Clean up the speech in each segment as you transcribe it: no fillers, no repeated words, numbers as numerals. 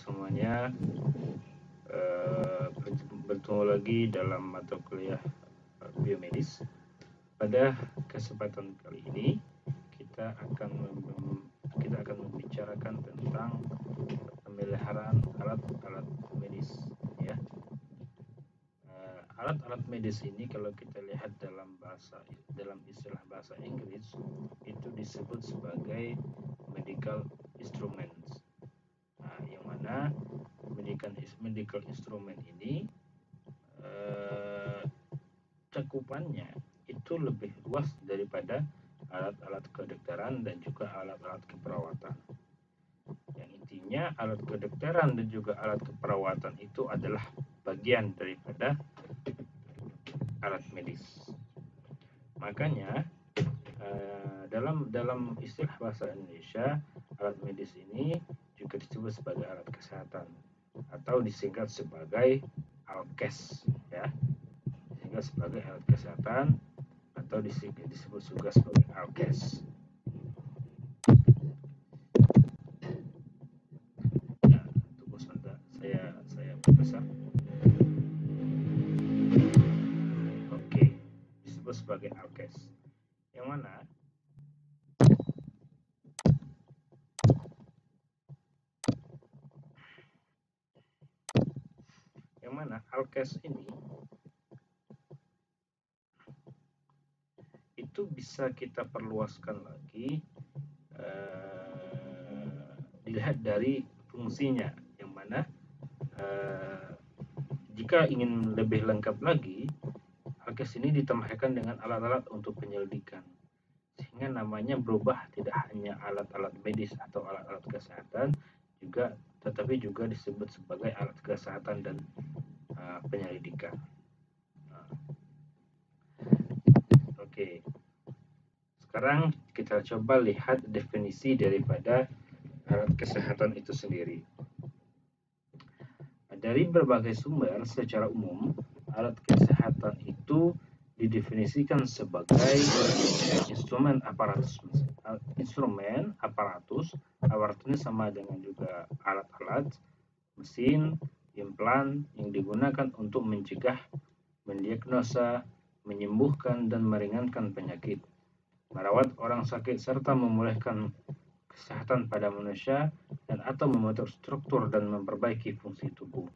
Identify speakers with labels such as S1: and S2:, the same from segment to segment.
S1: semuanya. Bertemu lagi dalam mata kuliah biomedis. Pada kesempatan kali ini kita akan membicarakan tentang pemeliharaan alat-alat medis, ya. Alat-alat medis ini kalau kita lihat dalam istilah bahasa Inggris itu disebut sebagai medical instruments. Yang mana medical instrument ini cakupannya itu lebih luas daripada alat-alat kedokteran dan juga alat-alat keperawatan. Yang intinya alat kedokteran dan juga alat keperawatan itu adalah bagian daripada alat medis. Makanya dalam istilah bahasa Indonesia, alat medis ini juga disebut sebagai alat kesehatan atau disingkat sebagai ALKES, ya. Disingkat sebagai alat kesehatan atau disebut juga sebagai ALKES. Ya, tunggu sebentar, saya perbesar. Oke, disebut sebagai ALKES. Yang mana ALKES ini itu bisa kita perluaskan lagi, dilihat dari fungsinya, yang mana jika ingin lebih lengkap lagi, ALKES ini ditambahkan dengan alat-alat untuk penyelidikan, sehingga namanya berubah, tidak hanya alat-alat medis atau alat-alat kesehatan tetapi juga disebut sebagai alat kesehatan dan penyelidikan. Oke. Sekarang kita coba lihat definisi daripada alat kesehatan itu sendiri. Dari berbagai sumber, secara umum, alat kesehatan itu didefinisikan sebagai instrumen aparatus. Aparatus ini sama dengan juga alat-alat, mesin, implan yang digunakan untuk mencegah, mendiagnosa, menyembuhkan dan meringankan penyakit, merawat orang sakit serta memulihkan kesehatan pada manusia dan atau membentuk struktur dan memperbaiki fungsi tubuh.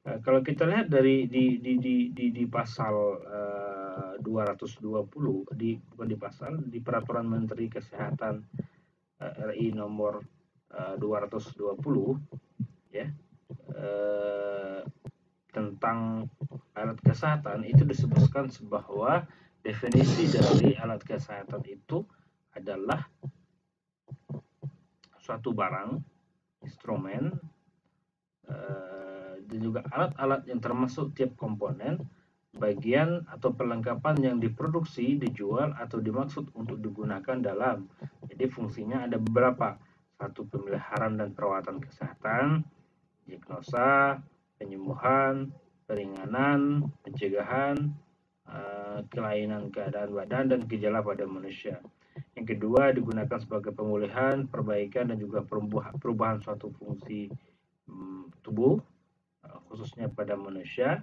S1: Kalau kita lihat di pasal 220 di Peraturan Menteri Kesehatan RI nomor 220, ya, tentang alat kesehatan, itu disebutkan bahwa definisi dari alat kesehatan itu adalah suatu barang, instrumen, dan juga alat-alat yang termasuk tiap komponen, bagian atau perlengkapan yang diproduksi, dijual atau dimaksud untuk digunakan dalam. Jadi fungsinya ada beberapa. Satu, pemeliharaan dan perawatan kesehatan, diagnosa, penyembuhan, peringanan, pencegahan kelainan keadaan badan dan gejala pada manusia. Yang kedua, digunakan sebagai pemulihan, perbaikan dan juga perubahan suatu fungsi tubuh, khususnya pada manusia.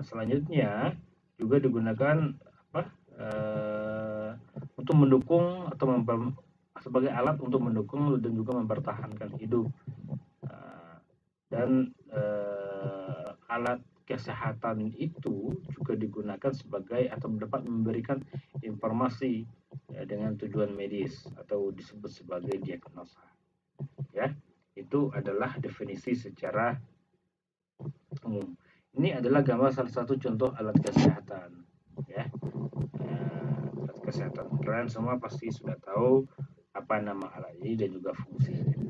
S1: Selanjutnya juga digunakan untuk mendukung atau sebagai alat untuk mendukung dan juga mempertahankan hidup. Dan alat kesehatan itu juga digunakan sebagai atau dapat memberikan informasi, ya, dengan tujuan medis atau disebut sebagai diagnosa. Ya, itu adalah definisi secara umum. Ini adalah gambar salah satu contoh alat kesehatan, ya. Alat kesehatan. Kalian semua pasti sudah tahu apa nama alat ini dan juga fungsinya.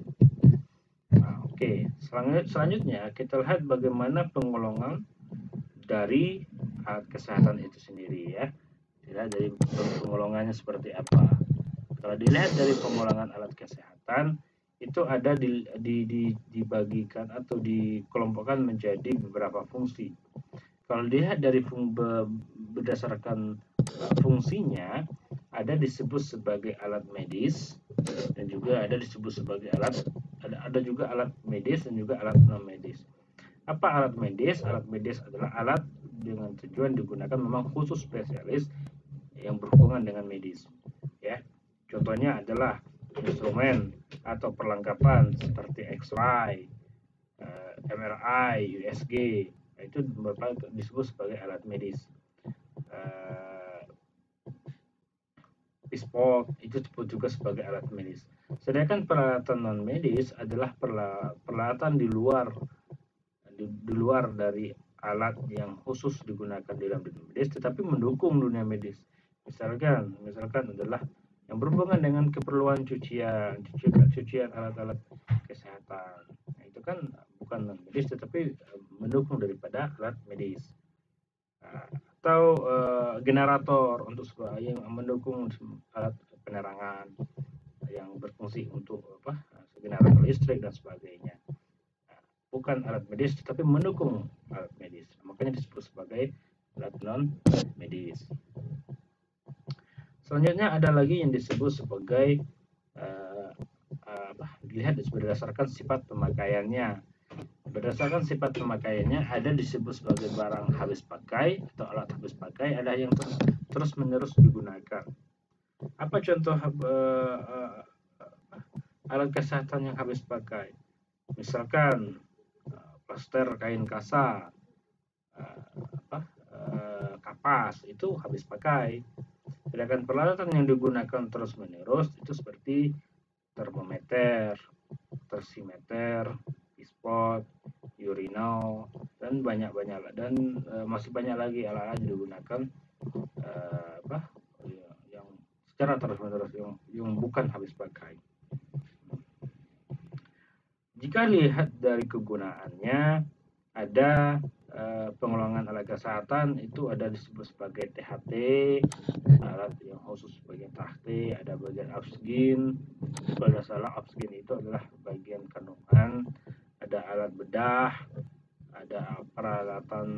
S1: Oke, selanjutnya kita lihat bagaimana penggolongan dari alat kesehatan itu sendiri, ya. Dilihat dari penggolongannya seperti apa. Kalau dilihat dari penggolongan alat kesehatan, itu ada dibagikan atau dikelompokkan menjadi beberapa fungsi. Kalau dilihat dari berdasarkan fungsinya, ada disebut sebagai alat medis dan juga ada disebut sebagai alat ada juga alat medis dan juga alat non medis. Apa alat medis? Alat medis adalah alat dengan tujuan digunakan memang khusus spesialis yang berhubungan dengan medis. Ya, contohnya adalah instrumen atau perlengkapan seperti X-ray, MRI, USG. Itu disebut sebagai alat medis. Pispot itu disebut juga sebagai alat medis. Sedangkan peralatan non medis adalah peralatan di luar dari alat yang khusus digunakan dalam dunia medis, tetapi mendukung dunia medis. Misalkan adalah yang berhubungan dengan keperluan cucian alat-alat kesehatan. Nah, itu kan bukan non medis, tetapi mendukung daripada alat medis. Atau generator untuk yang mendukung alat penerangan yang berfungsi untuk generator listrik dan sebagainya. Bukan alat medis tetapi mendukung alat medis, makanya disebut sebagai alat non medis. Selanjutnya ada lagi yang disebut sebagai dilihat berdasarkan sifat pemakaiannya. Berdasarkan sifat pemakaiannya ada disebut sebagai barang habis pakai atau alat habis pakai, ada yang terus menerus digunakan. Apa contoh alat kesehatan yang habis pakai? Misalkan plaster kain kasa, kapas itu habis pakai. Sedangkan peralatan yang digunakan terus menerus itu seperti termometer, tersimeter, pispot, urinal, dan masih banyak lagi alat-alat yang digunakan yang secara terus-menerus yang bukan habis pakai. Jika lihat dari kegunaannya, ada pengulangan alat kesehatan itu ada disebut sebagai THT, alat yang khusus bagian THT, ada bagian upskin. Kalau tidak salah upskin itu adalah bagian kandungan, ada alat bedah, ada peralatan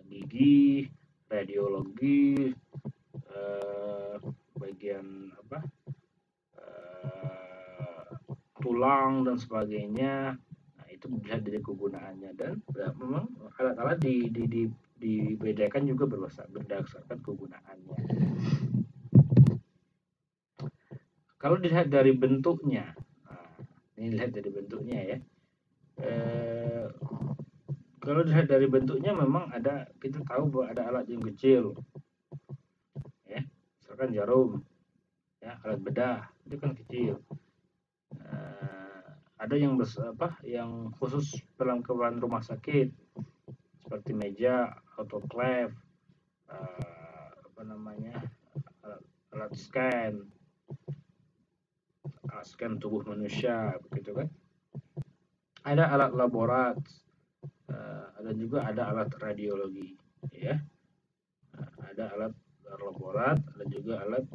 S1: gigi, radiologi, bagian tulang dan sebagainya. Nah, itu dilihat dari kegunaannya, dan memang alat-alat dibedakan juga berdasarkan kegunaannya. Kalau dilihat dari bentuknya, ini lihat dari bentuknya ya. Kalau dilihat dari bentuknya memang kita tahu bahwa ada alat yang kecil, ya, misalkan jarum, ya, alat bedah itu kan kecil. Ada yang yang khusus perlengkapan rumah sakit seperti meja, autoclave, alat scan tubuh manusia, begitu kan? Ada alat laborat, dan juga ada alat radiologi, ya. Ada alat laborat dan juga alat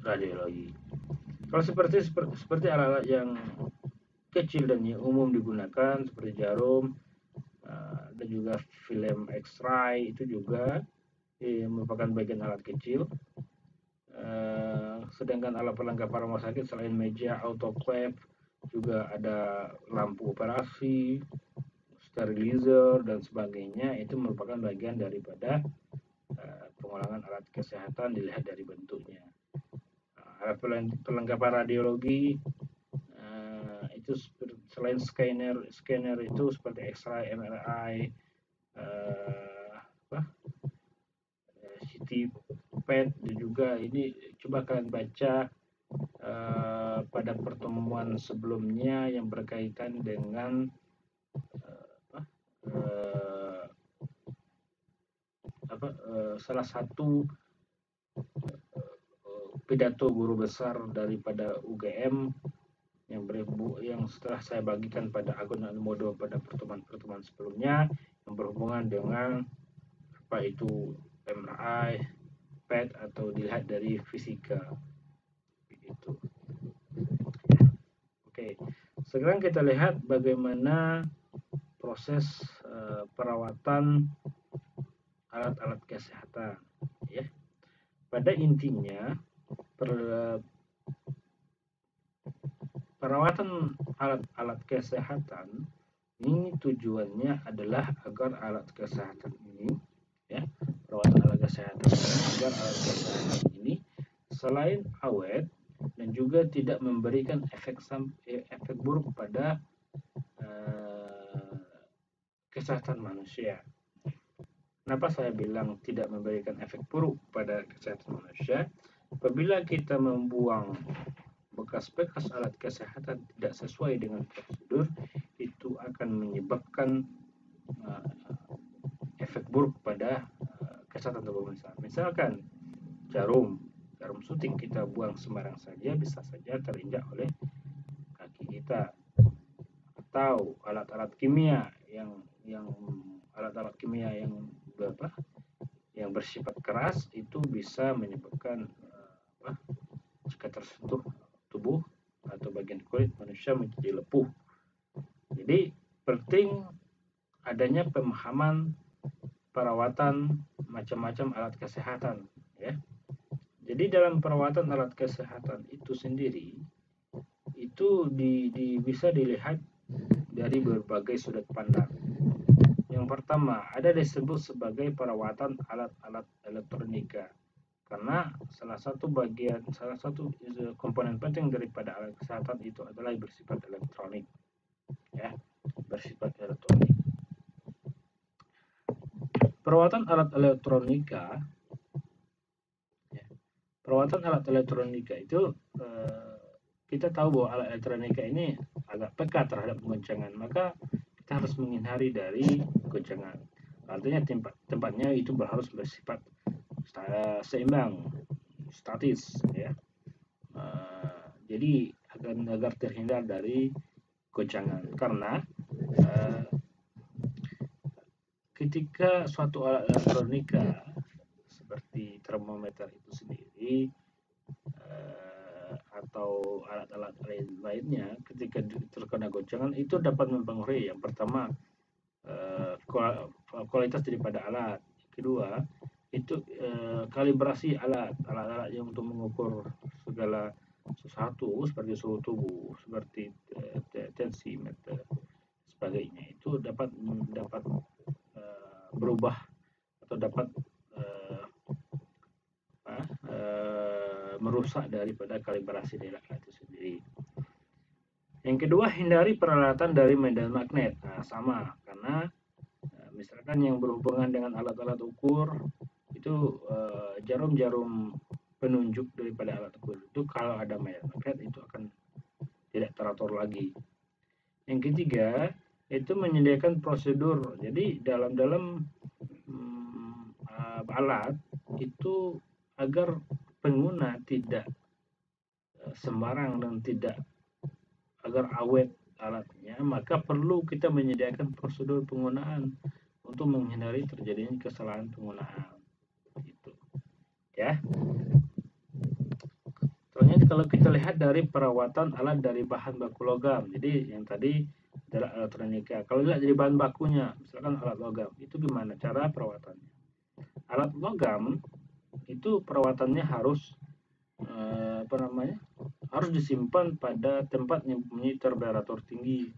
S1: radiologi. Kalau seperti alat-alat yang kecil dan yang umum digunakan seperti jarum dan juga film X-ray, itu juga merupakan bagian alat kecil. Sedangkan alat perlengkapan rumah sakit selain meja, autoclave, juga ada lampu operasi, sterilizer dan sebagainya. Itu merupakan bagian daripada pengulangan alat kesehatan dilihat dari bentuknya. Alat perlengkapan radiologi itu selain scanner itu seperti X-ray, MRI, CT, PET, dan juga ini coba kalian baca pada pertemuan sebelumnya yang berkaitan dengan salah satu pidato guru besar daripada UGM yang setelah saya bagikan pada Agun Almodo pada pertemuan sebelumnya, yang berhubungan dengan apa itu MRI, PET, atau dilihat dari fisika. Begitu. Oke, sekarang kita lihat bagaimana proses perawatan alat-alat kesehatan, ya. Pada intinya perawatan alat-alat kesehatan ini tujuannya adalah agar alat kesehatan ini, ya, perawatan alat kesehatan agar alat kesehatan ini selain awet dan juga tidak memberikan efek buruk pada kesehatan manusia. Kenapa saya bilang tidak memberikan efek buruk pada kesehatan manusia? Apabila kita membuang bekas-bekas alat kesehatan tidak sesuai dengan prosedur, itu akan menyebabkan efek buruk pada kesehatan tubuh manusia. Misalkan jarum suntik kita buang sembarang saja, bisa saja terinjak oleh kaki kita. Atau alat-alat kimia yang alat-alat kimia yang bersifat keras itu bisa menyebabkan jika tersentuh tubuh atau bagian kulit manusia menjadi lepuh. Jadi penting adanya pemahaman perawatan macam-macam alat kesehatan, ya. Jadi dalam perawatan alat kesehatan itu sendiri itu bisa dilihat dari berbagai sudut pandang. Yang pertama, ada disebut sebagai perawatan alat-alat elektronika. Karena salah satu komponen penting daripada alat kesehatan itu adalah bersifat elektronik, ya, bersifat elektronik. Perawatan alat elektronika, ya, perawatan alat elektronika itu kita tahu bahwa alat elektronika ini agak peka terhadap goncangan, maka kita harus menghindari dari goncangan. Artinya tempatnya itu harus bersifat seimbang, statis, ya. Jadi agar terhindar dari goncangan, karena ketika suatu alat elektronika seperti termometer itu sendiri atau alat-alat lainnya, ketika terkena goncangan itu dapat mempengaruhi, yang pertama, kualitas daripada alat. Kedua, itu kalibrasi alat-alat yang untuk mengukur segala sesuatu seperti suhu tubuh, seperti tensimeter, sebagainya, itu dapat berubah atau dapat merusak daripada kalibrasi dari alat itu sendiri. Yang kedua, hindari peralatan dari medan magnet. Nah, sama, karena misalkan yang berhubungan dengan alat-alat ukur itu jarum-jarum penunjuk daripada alat ukur itu kalau ada medan magnet itu akan tidak teratur lagi. Yang ketiga, itu menyediakan prosedur. Jadi dalam alat itu agar pengguna tidak sembarang dan tidak agar awet alatnya, maka perlu kita menyediakan prosedur penggunaan untuk menghindari terjadinya kesalahan penggunaan. Gitu, ya. Selanjutnya kalau kita lihat dari perawatan alat dari bahan baku logam, jadi yang tadi adalah elektronika. Kalau lihat dari bahan bakunya, misalkan alat logam, itu gimana cara perawatannya? Alat logam itu perawatannya harus harus disimpan pada tempat yang mempunyai temperatur tinggi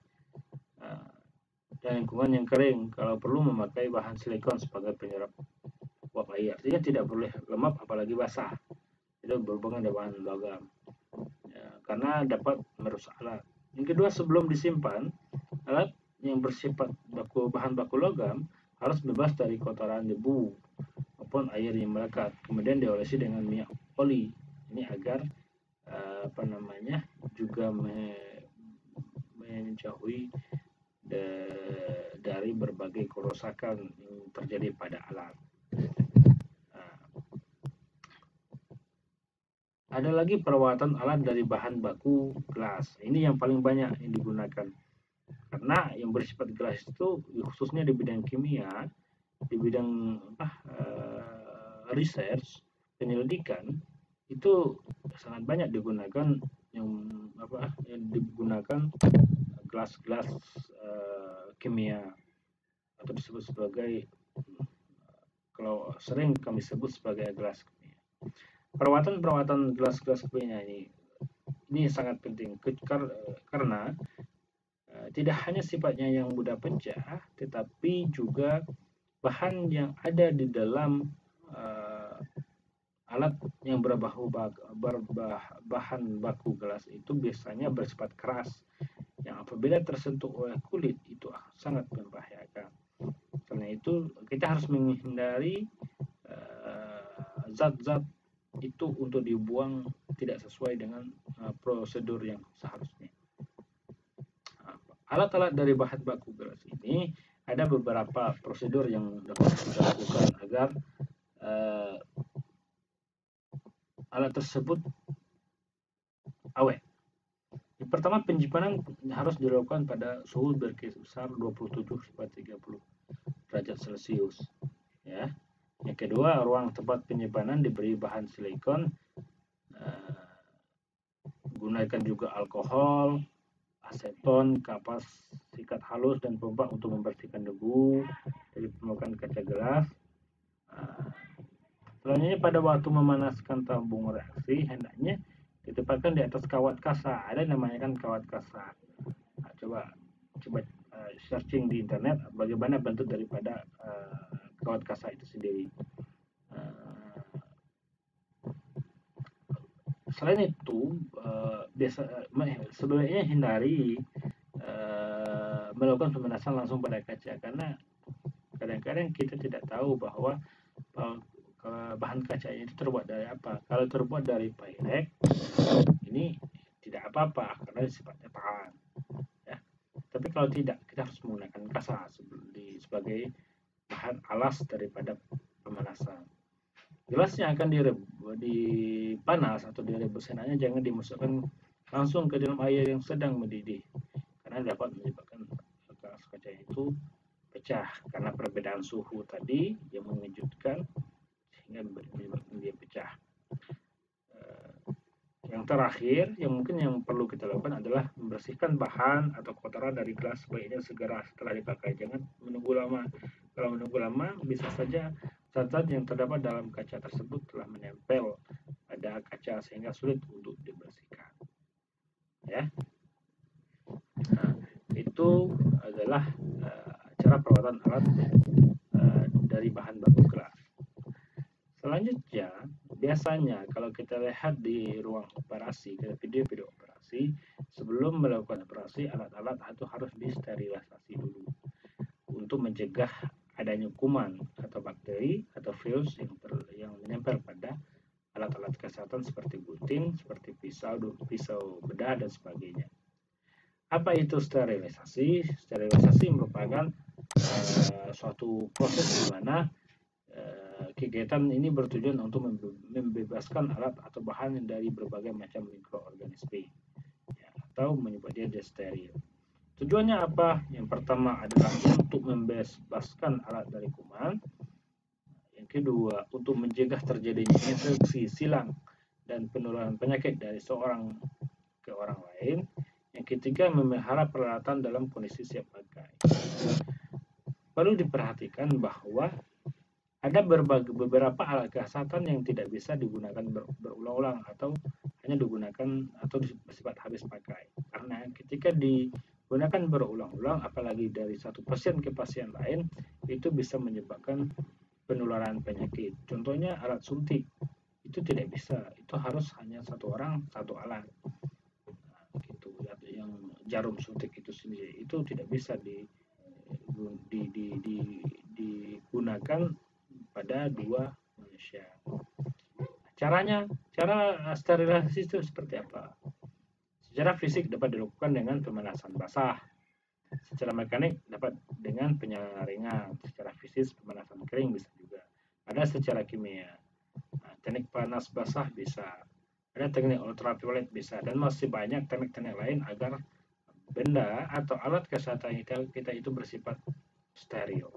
S1: dan lingkungan yang kering. Kalau perlu memakai bahan silikon sebagai penyerap uap air. Artinya tidak boleh lembab apalagi basah. Itu berhubungan dengan bahan logam, ya, karena dapat merusak alat. Yang kedua, sebelum disimpan, alat yang bersifat bahan baku logam harus bebas dari kotoran debu maupun air yang melekat. Kemudian diolesi dengan minyak oli. Ini agar juga menjauhi dari berbagai kerusakan yang terjadi pada alat. Ada lagi perawatan alat dari bahan baku gelas. Ini yang paling banyak yang digunakan. Karena yang bersifat gelas itu khususnya di bidang kimia, di bidang research, penyelidikan, itu sangat banyak digunakan yang digunakan gelas-gelas kimia atau disebut sebagai, kalau sering kami sebut sebagai gelas kimia. Perawatan gelas-gelas kimia ini ini sangat penting karena tidak hanya sifatnya yang mudah pecah, tetapi juga bahan yang ada di dalam alat yang berbahan baku gelas itu biasanya bersifat keras, yang apabila tersentuh oleh kulit itu sangat membahayakan. Karena itu kita harus menghindari zat-zat itu untuk dibuang tidak sesuai dengan prosedur yang seharusnya. Alat-alat dari bahan baku gelas ini ada beberapa prosedur yang dapat kita lakukan agar alat tersebut awet. Yang pertama, penyimpanan harus dilakukan pada suhu berkisar 27-30 derajat Celcius. Ya. Yang kedua, ruang tempat penyimpanan diberi bahan silikon. Gunakan juga alkohol, aseton, kapas sikat halus, dan pompa untuk membersihkan debu dari permukaan kaca gelas. Selanjutnya, pada waktu memanaskan tabung reaksi, hendaknya ditempatkan di atas kawat kasa. Ada namanya kan kawat kasa. Nah, coba searching di internet bagaimana bentuk daripada kawat kasa itu sendiri. Selain itu, sebaiknya hindari melakukan pemanasan langsung pada kaca, karena kadang-kadang kita tidak tahu bahwa bahan kacanya itu terbuat dari apa. Kalau terbuat dari Pyrex, ini tidak apa-apa karena sifatnya tahan. Ya. Tapi kalau tidak, kita harus menggunakan kasa sebagai bahan alas daripada pemanasan. Gelas yang akan dipanas atau direbus, hendaknya jangan dimasukkan langsung ke dalam air yang sedang mendidih, karena dapat menyebabkan gelas kaca itu pecah karena perbedaan suhu tadi yang mengejutkan sehingga menyebabkan dia pecah. Yang terakhir, yang mungkin yang perlu kita lakukan adalah membersihkan bahan atau kotoran dari gelas sebaiknya segera setelah dipakai. Jangan menunggu lama. Kalau menunggu lama, bisa saja zat-zat yang terdapat dalam kaca tersebut telah menempel pada kaca sehingga sulit untuk dibersihkan. Ya, nah, itu adalah cara perawatan alat dari bahan baku gelas. Selanjutnya, biasanya kalau kita lihat di ruang operasi, video-video operasi, sebelum melakukan operasi, alat-alat itu harus disterilisasi dulu untuk mencegah adanya kuman atau bakteri atau virus yang menempel pada alat-alat kesehatan seperti gunting, seperti pisau bedah, dan sebagainya. Apa itu sterilisasi? Sterilisasi merupakan suatu proses di mana kegiatan ini bertujuan untuk membebaskan alat atau bahan dari berbagai macam mikroorganisme, ya, atau menyebabkan dia steril. Tujuannya apa? Yang pertama adalah untuk membebaskan alat dari kuman. Yang kedua, untuk mencegah terjadinya infeksi, silang, dan penularan penyakit dari seorang ke orang lain. Yang ketiga, memelihara peralatan dalam kondisi siap pakai. Perlu diperhatikan bahwa ada beberapa alat kesehatan yang tidak bisa digunakan berulang-ulang atau hanya digunakan atau bersifat habis pakai. Karena ketika digunakan berulang-ulang, apalagi dari satu pasien ke pasien lain, itu bisa menyebabkan penularan penyakit. Contohnya alat suntik, itu tidak bisa. Itu harus hanya satu orang, satu alat. Nah, gitu. Yang jarum suntik itu sendiri, itu tidak bisa digunakan pada dua manusia. Cara sterilisasi itu seperti apa? Secara fisik dapat dilakukan dengan pemanasan basah. Secara mekanik dapat dengan penyaringan. Secara fisik pemanasan kering bisa juga. Ada secara kimia. Nah, teknik panas basah bisa. Ada teknik ultraviolet bisa, dan masih banyak teknik-teknik lain agar benda atau alat kesehatan kita itu bersifat steril.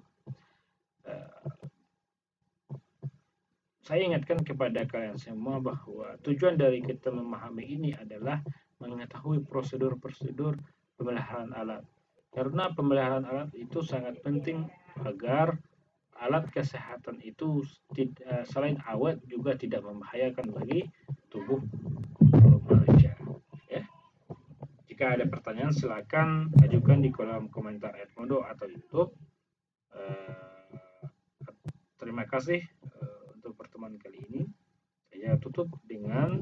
S1: Saya ingatkan kepada kalian semua bahwa tujuan dari kita memahami ini adalah mengetahui prosedur-prosedur pemeliharaan alat. Karena pemeliharaan alat itu sangat penting agar alat kesehatan itu selain awet juga tidak membahayakan bagi tubuh manusia. Ya. Jika ada pertanyaan silakan ajukan di kolom komentar Edmodo atau YouTube. Terima kasih untuk pertemuan kali ini. Saya tutup dengan